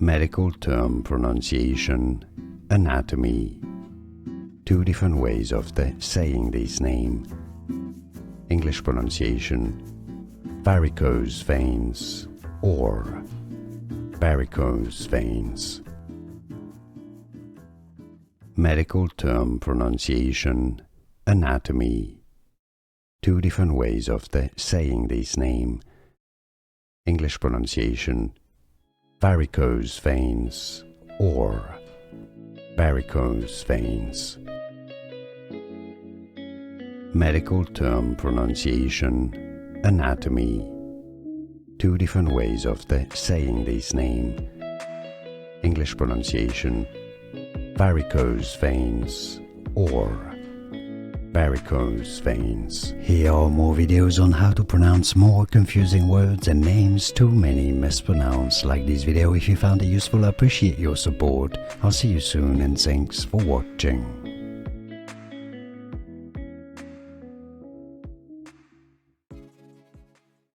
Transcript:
Medical term pronunciation, anatomy. Two different ways of saying this name. English pronunciation, varicose veins or varicose veins. Medical term pronunciation, anatomy. Two different ways of saying this name. English pronunciation, varicose veins or varicose veins. Medical term pronunciation, anatomy. Two different ways of saying this name. English pronunciation, varicose veins or varicose veins. Here are more videos on how to pronounce more confusing words and names too many mispronounced. Like this video if you found it useful. I appreciate your support. I'll see you soon and thanks for watching.